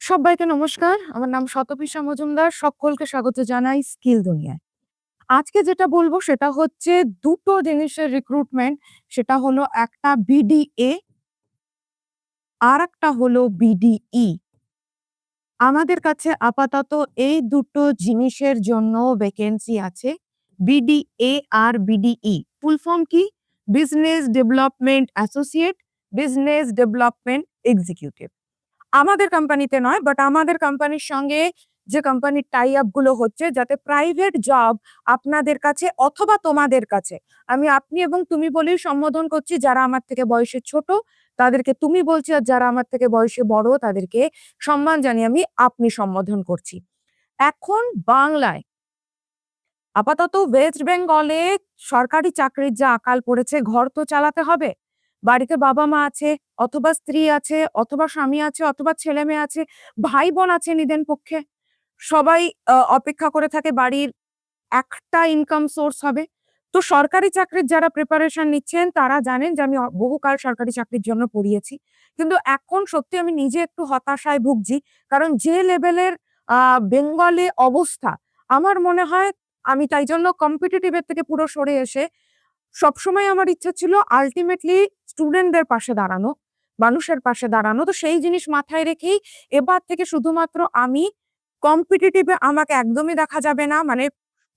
সবাইকে নমস্কার। আমার নাম শতবিশা মজুমদার। সকলকে স্বাগত জানাই স্কিল দুনিয়ায়। আজকে যেটা বলবো সেটা হচ্ছে ২ টো জিনিসের রিক্রুটমেন্ট। সেটা হলো একটা বিডিএ, আরেকটা হলো বিডিই। আমাদের কাছে আপাতত এই ২ টো জিনিসের জন্য ভ্যাকেন্সি আছে। বিডিএ আর বিডিই। ফুল ফর্ম কি? Business development associate, business development executive. আমাদের কোম্পানিতে নয়, বাট আমাদের কোম্পানির সঙ্গে যে কোম্পানির টাই আপ গুলো হচ্ছে যাতে প্রাইভেট জব আপনাদের কাছে অথবা তোমাদের কাছে, আমি আপনি এবং তুমি বলেই সম্বোধন করছি। যারা আমার থেকে বয়সে ছোট তাদেরকে তুমি বলছি, আর যারা আমার থেকে বয়সে বড় তাদেরকে সম্মান জানিয়ে আমি আপনি সম্বোধন করছি। এখন বাংলায় আপাতত ওয়েস্ট বেঙ্গলে সরকারি চাকরির যা আকাল পড়েছে, ঘর তো চালাতে হবে। বাড়িতে বাবা-মা আছে, অথবা স্ত্রী আছে, অথবা স্বামী আছে, অথবা ছেলে-মেয়ে আছে, ভাই-বোন আছে নিদেন পক্ষে। সবাই অপেক্ষা করে থাকে বাড়ির একটা ইনকাম সোর্স হবে। তো সরকারি চাকরির যারা প্রিপারেশন নিচ্ছেন তারা জানেন যে আমি বহুকাল সরকারি চাকরির জন্য পড়িয়েছি। কিন্তু এখন সত্যি আমি নিজে একটু হতাশায় ভুগছি। কারণ যে লেভেলের আ বেঙ্গলে অবস্থা, আমার মনে হয় আমি তাই জন্য কম্পিটিটিভ এর থেকে পুরো সরে এসে সবসময় আমার ইচ্ছা ছিল আল্টিমেটলি স্টুডেন্টদের পাশে দাঁড়ানো, মানুষের পাশে দাঁড়ানো। তো সেই জিনিস মাথায় রেখেই এবার থেকে শুধুমাত্র আমি কম্পিটিটিভ এ আমাকে একদমই দেখা যাবে না। মানে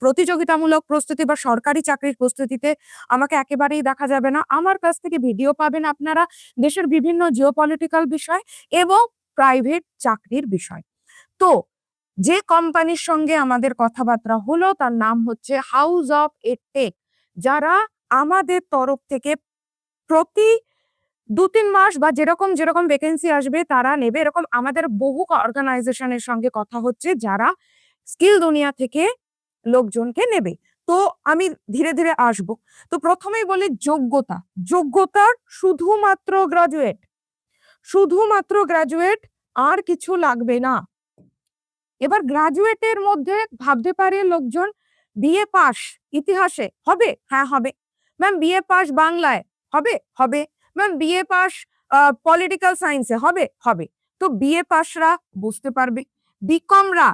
প্রতিযোগিতামূলক প্রস্তুতি বা সরকারি চাকরির প্রস্তুতিতে আমাকে একেবারেই দেখা যাবে না। আমার কাছ থেকে ভিডিও পাবেন আপনারা দেশের বিভিন্ন জিওপলিটিক্যাল বিষয় এবং প্রাইভেট চাকরির বিষয়। তো যে কোম্পানির সঙ্গে আমাদের কথাবার্তা হলো তার নাম হচ্ছে হাউস অফ এডটেক। যারা আমাদের তরফ থেকে প্রতি ২-৩ মাস বা যেরকম ভ্যাকেন্সি আসবে তারা নেবে। এরকম আমাদের বহু অর্গানাইজেশন এর সঙ্গে কথা হচ্ছে যারা স্কিল দুনিয়া থেকে লোকজনকে নেবে। তো আমি ধীরে আসবো। তো ১ম এই বলি যোগ্যতা। যোগ্যতার শুধুমাত্র গ্র্যাজুয়েট, আর কিছু লাগবে না। এবার গ্র্যাজুয়েটের মধ্যে ভাবতে পারে লোকজন বিএ পাস ইতিহাসে হবে? হ্যাঁ, হবে। ম্যাম বিএ পাস বাংলায় হবে? হবে। Ma'am BA pass political science এ হবে? হবে। তো বিএ পাসরা বসতে পারবে। বিকমরা,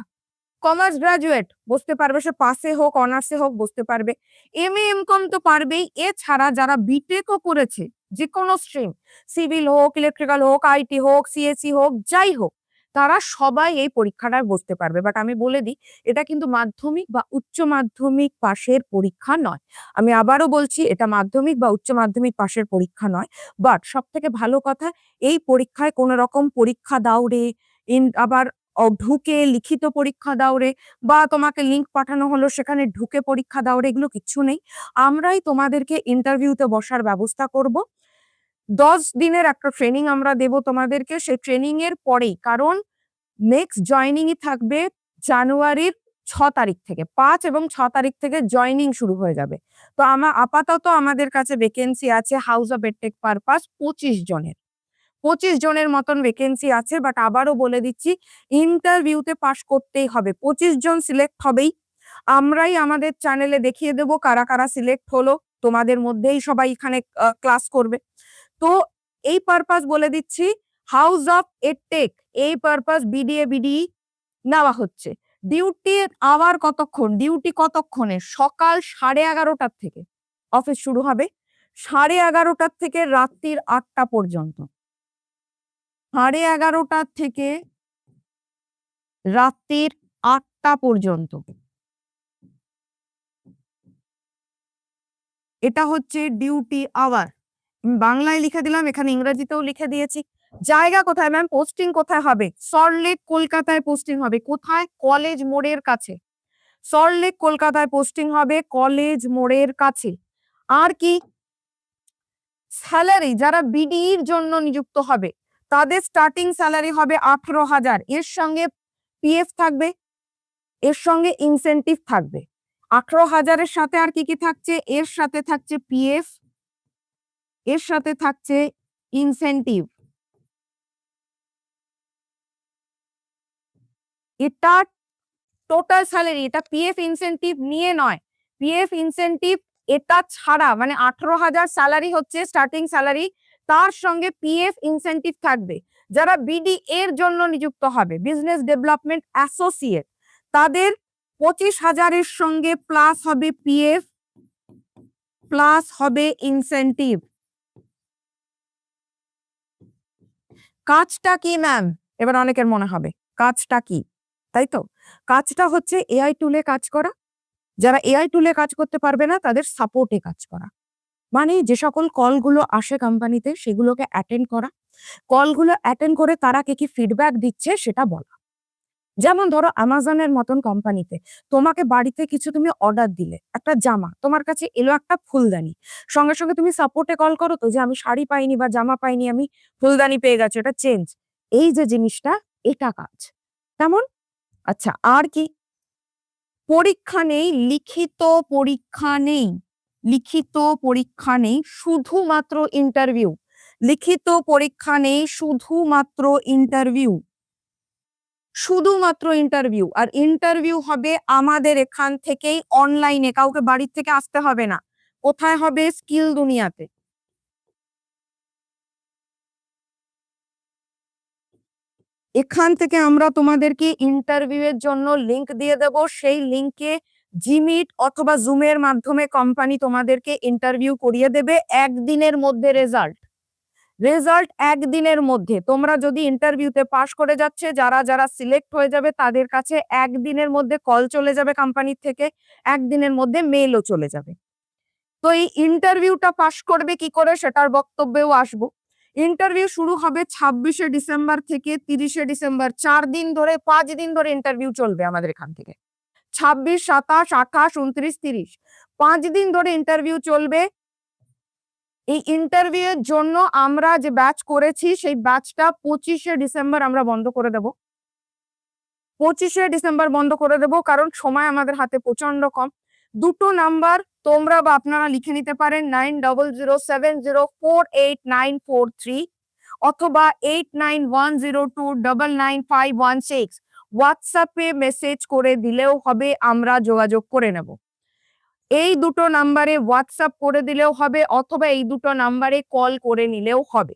কমার্স গ্র্যাজুয়েট বসতে পারবে, সে পাসে হোক অনার্সে হোক বসতে পারবে। এমএ এমকম তো পারবেই। এছাড়া যারা বিটেকও করেছে যেকোনো স্ট্রিম, সিভিল হোক, ইলেকট্রিক্যাল হোক, আইটি হোক, সিএসই হোক, যাই হোক, তারা সবাই এই পরীক্ষাটায় বসতে পারবে। বাট আমি বলে দিই, এটা কিন্তু মাধ্যমিক বা উচ্চ মাধ্যমিক পাশের পরীক্ষা নয়। আমি আবারও বলছি, এটা মাধ্যমিক বা উচ্চ মাধ্যমিক পাশের পরীক্ষা নয়। বাট সবথেকে ভালো কথা, এই পরীক্ষায় কোন রকম পরীক্ষা দাও রে, আবার ঢুকে লিখিত পরীক্ষা দাও রে, বা তোমাকে লিঙ্ক পাঠানো হলো সেখানে ঢুকে পরীক্ষা দাও রে, এগুলো কিচ্ছু নেই। আমরাই তোমাদেরকে ইন্টারভিউতে বসার ব্যবস্থা করব। ১০ দিনের একটা ট্রেনিং আমরা দেব তোমাদেরকে। সেই ট্রেনিং এর পরেই, কারণ নেক্সট জয়েনিং ই থাকবে জানুয়ারির ৬ তারিখ থেকে। ৫ এবং ৬ তারিখ থেকে জয়েনিং শুরু হয়ে যাবে। তো আপাতত আমাদের কাছে ভ্যাকেন্সি আছে হাউস অফ এডটেক পারপাস ২৫ জনের। ২৫ জনের মতন ভ্যাকেন্সি আছে। বাট আবারও বলে দিচ্ছি, ইন্টারভিউতে পাস করতেই হবে। ২৫ জন সিলেক্ট হবেই। আমরাই আমাদের চ্যানেলে দেখিয়ে দেব কারা সিলেক্ট হলো। তোমাদের মধ্যেই সবাই এখানে ক্লাস করবে। তো এই পারপাস বলে দিচ্ছি, হাউস অফ এডটেক এই পারপাস বিডিএ, বিডিই নেওয়া হচ্ছে। ডিউটির আওয়ার কতক্ষণ? ডিউটি কতক্ষণের? সকাল 11:30টার থেকে অফিস শুরু হবে। 11:30টার থেকে রাত্রির ৮টা পর্যন্ত। 11:30টার থেকে রাত্রির ৮টা পর্যন্ত। এটা হচ্ছে ডিউটি আওয়ার। বাংলায় লিখে দিলাম, এখানে ইংরেজিতেও লিখে দিয়েছি। জায়গা কোথায় ম্যাম? পোস্টিং কোথায় হবে? সল্টলেক কলকাতায় পোস্টিং হবে। কোথায়? কলেজ মোড়ের কাছে। সল্টলেক কলকাতায় পোস্টিং হবে, কলেজ মোড়ের কাছে। আর কি? স্যালারি যারা বিডিইর জন্য নিযুক্ত হবে তাদের স্টার্টিং স্যালারি হবে ১৮,০০০। এর সঙ্গে পিএফ থাকবে, এর সঙ্গে ইনসেনটিভ থাকবে। ১৮,০০০ এর সাথে আর কি থাকছে? এর সাথে থাকছে পিএফ, এর সাথে থাকছে ইনসেনটিভ। এটা টোটাল স্যালারি, এটা পিএফ ইনসেনটিভ নিয়ে নয়। পিএফ ইনসেনটিভ এটা ছাড়া, মানে ১৮,০০০ স্যালারি হচ্ছে স্টার্টিং স্যালারি, তার সঙ্গে পিএফ ইনসেনটিভ থাকবে। যারা বিডি এর জন্য নিযুক্ত হবে, বিজনেস ডেভেলপমেন্ট অ্যাসোসিয়েট, তাদের 25,000-এর সঙ্গে প্লাস হবে পিএফ, প্লাস হবে ইনসেনটিভ। কাজটা কি ম্যাম? এবার অনেকের মনে হবে কাজটা কি, তাই তো? কাজটা হচ্ছে এআই টুলে কাজ করা। যারা এআই টুলে কাজ করতে পারবে না তাদের সাপোর্টে কাজ করা। মানে যে সকল কলগুলো আসে কোম্পানিতে সেগুলোকে অ্যাটেন্ড করা, কলগুলো অ্যাটেন্ড করে তারা কি ফিডব্যাক দিচ্ছে সেটা বলা। যেমন ধরো অ্যামাজনের মতন কোম্পানিতে তোমাকে বাড়িতে কিছু তুমি অর্ডার দিলে, একটা জামা তোমার কাছে এলো, একটা ফুলদানি, সঙ্গে সঙ্গে তুমি সাপোর্টে কল করো তো যে আমি শাড়ি পাইনি বা জামা পাইনি, আমি ফুলদানি পেয়ে গেছি, এটা চেঞ্জ। এই যে জিনিসটা, এটা কাজ তেমন। আচ্ছা, আর কি? পরীক্ষা নেই, লিখিত পরীক্ষা নেই, লিখিত পরীক্ষা নেই, শুধুমাত্র ইন্টারভিউ। লিখিত পরীক্ষা নেই, শুধুমাত্র ইন্টারভিউ, শুধুমাত্র ইন্টারভিউ। আর ইন্টারভিউ হবে আমাদের এখান থেকেই অনলাইনে, কাউকে বাড়ির থেকে আসতে হবে না। কোথায় হবে? স্কিল দুনিয়াতে। এখান থেকে আমরা তোমাদেরকে ইন্টারভিউ এর জন্য লিংক দিয়ে দেব, সেই লিংকে জিমিট অথবা জুমের মাধ্যমে কোম্পানি তোমাদেরকে ইন্টারভিউ করিয়ে দেবে। একদিনের মধ্যে রেজাল্ট, রেজাল্ট একদিনের মধ্যে। তোমরা যদি ইন্টারভিউতে পাশ করে যাচ্ছে, যারা যারা সিলেক্ট হয়ে যাবে তাদের কাছে একদিনের মধ্যে কল চলে যাবে কোম্পানির থেকে, একদিনের মধ্যে মেলও চলে যাবে। তো এই ইন্টারভিউটা পাশ করবে কি করে সেটার বক্তব্যেও আসবো। ইন্টারভিউ শুরু হবে 26শে ডিসেম্বর থেকে 30শে ডিসেম্বর, 4 দিন ধরে, 5 দিন ধরে ইন্টারভিউ চলবে আমাদের এখান থেকে। 26, 27, 28, 29, 30, 5 দিন ধরে ইন্টারভিউ চলবে। এই ইন্টারভিউ এর জন্য আমরা যে ব্যাচ করেছি সেই ব্যাচটা 25শে ডিসেম্বর আমরা বন্ধ করে দেব। 25শে ডিসেম্বর বন্ধ করে দেব, কারণ সময় আমাদের হাতে প্রচন্ড কম। দুটো নাম্বার তোমরা বা আপনারা লিখে নিতে পারেন, 9007048943 অথবা 8910299516। হোয়াটসঅ্যাপে মেসেজ করে দিলেও হবে, আমরা যোগাযোগ করে নেব। এই দুটো নাম্বারে হোয়াটসঅ্যাপ করে দিলেও হবে অথবা এই দুটো নাম্বারে কল করে নিলেও হবে।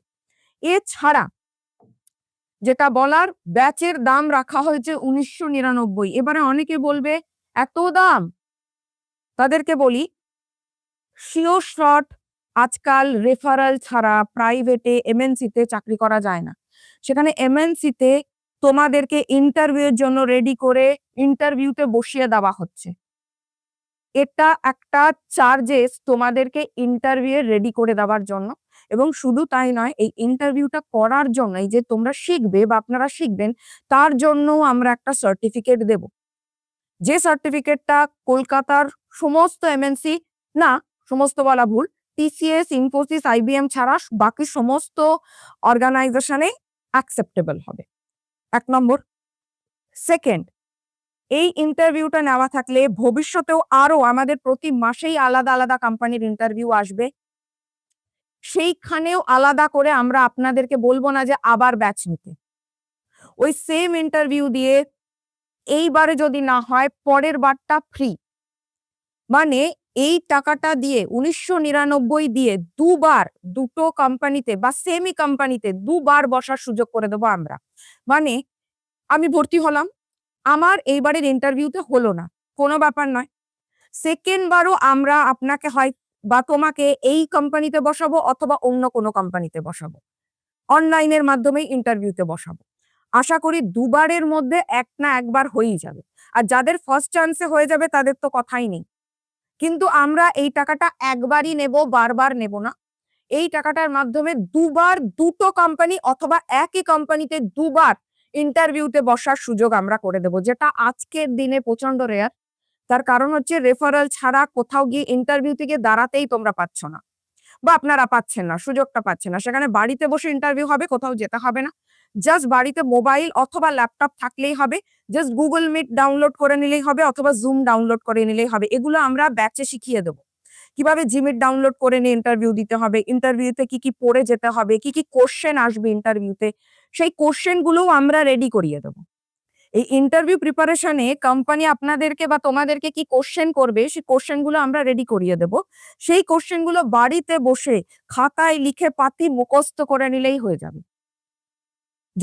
এছাড়া যেটা বলার, ব্যাচের দাম রাখা হয়েছে 1999। এবারে অনেকে বলবে এত দাম, তাদেরকে বলি শিওর শট, আজকাল রেফারেল ছাড়া প্রাইভেটে এমএনসিতে চাকরি করা যায় না। সেখানে এমএনসিতে তোমাদেরকে ইন্টারভিউ এর জন্য রেডি করে ইন্টারভিউতে বসিয়ে দেওয়া হচ্ছে। এটা একটা চার্জেস তোমাদেরকে ইন্টারভিউ রেডি করে দেওয়ার জন্য। এবং শুধু তাই নয়, এই ইন্টারভিউটা করার জন্য, এই যে তোমরা শিখবে বা আপনারা শিখবেন, তার জন্য আমরা একটা সার্টিফিকেট দেব। যে সার্টিফিকেটটা কলকাতার সমস্ত এমএনসি, না সমস্ত বলা ভুল, টিসিএস, ইনফোসিস, আইবিএম ছাড়া বাকি সমস্ত অর্গানাইজেশনে অ্যাকসেপ্টেবল হবে। 1 নম্বর। সেকেন্ড, এই ইন্টারভিউটা নেওয়া থাকলে ভবিষ্যতেও আরো আমাদের প্রতি মাসেই আলাদা আলাদা কোম্পানির ইন্টারভিউ আসবে। সেইখানেও আলাদা করে আমরা আপনাদেরকে বলবো না যে আবার ব্যাচ নিতে। ওই সেম ইন্টারভিউ দিয়ে এইবারে যদি না হয় পরের বারটা ফ্রি। মানে এই টাকাটা দিয়ে 1999 দিয়ে দুবার দুটো কোম্পানিতে বা সেমি কোম্পানিতে দুবার বসার সুযোগ করে দেবো আমরা। মানে আমি ভর্তি হলাম, আমার এইবারের ইন্টারভিউতে হলো না, কোনো ব্যাপার নয়। সেকেন্ড বারও আমরা আপনাকে হয় বা তোমাকে এই কোম্পানিতে বসাবো অথবা অন্য কোনো কোম্পানিতে বসাবো, অনলাইনের মাধ্যমেই ইন্টারভিউতে বসাবো। আশা করি দুবারের মধ্যে এক না একবার হয়েই যাবে। আর যাদের ফার্স্ট চান্সে হয়ে যাবে তাদের তো কথাই নেই। কিন্তু আমরা এই টাকাটা একবারই নেব, বারবার নেব না। এই টাকাটার মাধ্যমে দুবার দুটো কোম্পানি অথবা একই কোম্পানিতে দুবার ইন্টারভিউতে বসার সুযোগ আমরা করে দেব, যেটা আজকের দিনে প্রচন্ড রেয়ার। তার কারণ হচ্ছে রেফারেল ছাড়া কোথাও গিয়ে ইন্টারভিউতে গিয়ে দাঁড়াতেই তোমরা পাচ্ছ না বা আপনারা পাচ্ছেন না, সুযোগটা পাচ্ছেন না। সেখানে বাড়িতে বসে ইন্টারভিউ হবে, কোথাও যেতে হবে না। জাস্ট বাড়িতে মোবাইল অথবা ল্যাপটপ থাকলেই হবে, জাস্ট গুগল মিট ডাউনলোড করে নিলেই হবে অথবা জুম ডাউনলোড করে নিলেই হবে। এগুলো আমরা ব্যাচে শিখিয়ে দেবো, কিভাবে জিমিট ডাউনলোড করে নিয়ে ইন্টারভিউ দিতে হবে, ইন্টারভিউতে কি কি পড়ে যেতে হবে, কি কি কোশ্চেন আসবে ইন্টারভিউতে, সেই কোশ্চেন গুলোও আমরা রেডি করিয়ে দেবো। এই ইন্টারভিউ প্রিপারেশনে কোম্পানি আপনাদেরকে বা তোমাদেরকে কি কোশ্চেন করবে সেই কোশ্চেন গুলো আমরা রেডি করিয়ে দেব। সেই কোশ্চেন গুলো বাড়িতে বসে খাতায় লিখে পাতি মুখস্থ করে নিলেই হয়ে যাবে।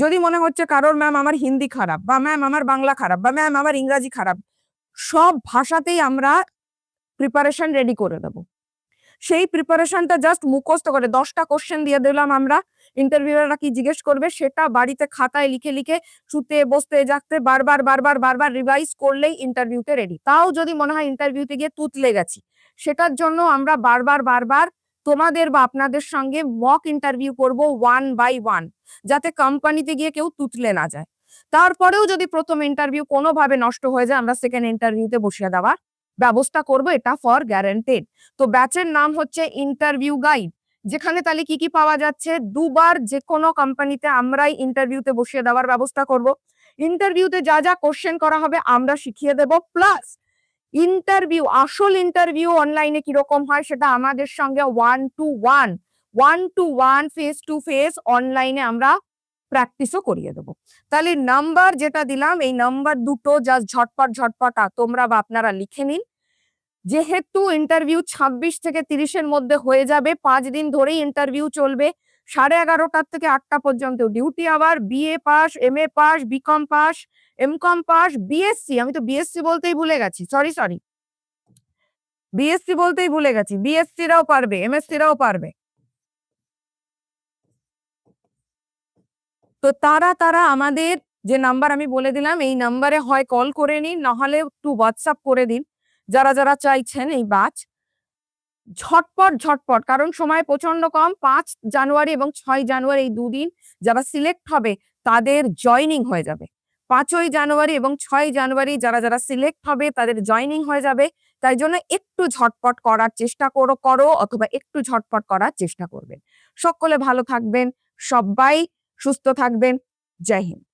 যদি মনে হচ্ছে কারোর ম্যাম আমার হিন্দি খারাপ, বা ম্যাম আমার বাংলা খারাপ, বা ম্যাম আমার ইংরাজি খারাপ, সব ভাষাতেই আমরা প্রিপারেশন রেডি করে দেবো। সেই প্রিপারেশনটা জাস্ট মুখস্থ করে 10টা কোশ্চেন দিয়ে দিলাম আমরা, ইন্টারভিউয়াররা কি জিজ্ঞেস করবে সেটা বাড়িতে খাতায় লিখে লিখে শুতে বসতে জাগতে বারবার বারবার বারবার রিভাইজ করলেই ইন্টারভিউতে রেডি। তাও যদি মনে হয় ইন্টারভিউতে গিয়ে তুতলে গেছি, সেটার জন্য আমরা বারবার বারবার তোমাদের বা আপনাদের সঙ্গে মক ইন্টারভিউ করব 1 বাই 1, যাতে কোম্পানিতে গিয়ে কেউ তুতলে না যায়। তারপরেও যদি প্রথম ইন্টারভিউ কোনোভাবে নষ্ট হয়ে যায়, আমরা সেকেন্ড ইন্টারভিউতে বসিয়ে দেওয়ার ব্যবস্থা করব, এটা ফর গ্যারান্টেড। তো ব্যাচের নাম হচ্ছে ইন্টারভিউ গাইড, যেখানে তাহলে কি কি পাওয়া যাচ্ছে, দুবার যে কোনো কোম্পানিতে আমরাই ইন্টারভিউতে বসিয়ে দেওয়ার ব্যবস্থা করব। ইন্টারভিউতে যা যা কোশ্চেন করা হবে আমরা শিখিয়ে দেব, প্লাস ইন্টারভিউ, আসল ইন্টারভিউ অনলাইনে কিরকম হয় সেটা আমাদের সঙ্গে 1 to 1 ফেস টু ফেস অনলাইনে আমরা প্র্যাকটিসও করিয়ে দেবো। তাহলে নাম্বার যেটা দিলাম, এই নাম্বার দুটো জাস্ট ঝটপট ঝটপট তোমরা বা আপনারা লিখে নিন। যেহেতু ইন্টারভিউ 26 থেকে 30-এর মধ্যে হয়ে যাবে, 5 দিন ধরেই ইন্টারভিউ চলবে, 11:30 থেকে 8টা পর্যন্ত duty hour. BA pass, MA pass, BCom pass, MCom pass, BSc, আমি তো বিএসসি বলতেই ভুলে গেছি, সরি, বিএসসি বলতেই ভুলে গেছি, বিএসসি রাও পারবে, এমএসসি রাও পারবে। তো তারা আমাদের যে নাম্বার আমি বলে দিলাম, এই নাম্বারে হয় কল করে নিন, নাহলে একটু হোয়াটসঅ্যাপ করে দিন, যারা যারা চাইছেন এই ব্যাচ। ঝটপট, কারণ সময় প্রচন্ড কম। 5 জানুয়ারি এবং 6 জানুয়ারি এই দুদিন যারা সিলেক্ট হবে তাদের জয়নিং হয়ে যাবে। 5ই জানুয়ারি এবং 6 জানুয়ারি যারা যারা সিলেক্ট হবে তাদের জয়নিং হয়ে যাবে। তাই জন্য একটু ঝটপট করার চেষ্টা করো, অথবা একটু ঝটপট করার চেষ্টা করবেন। সকলে ভালো থাকবেন, সবাই সুস্থ থাকবেন। জয় হিন্দ।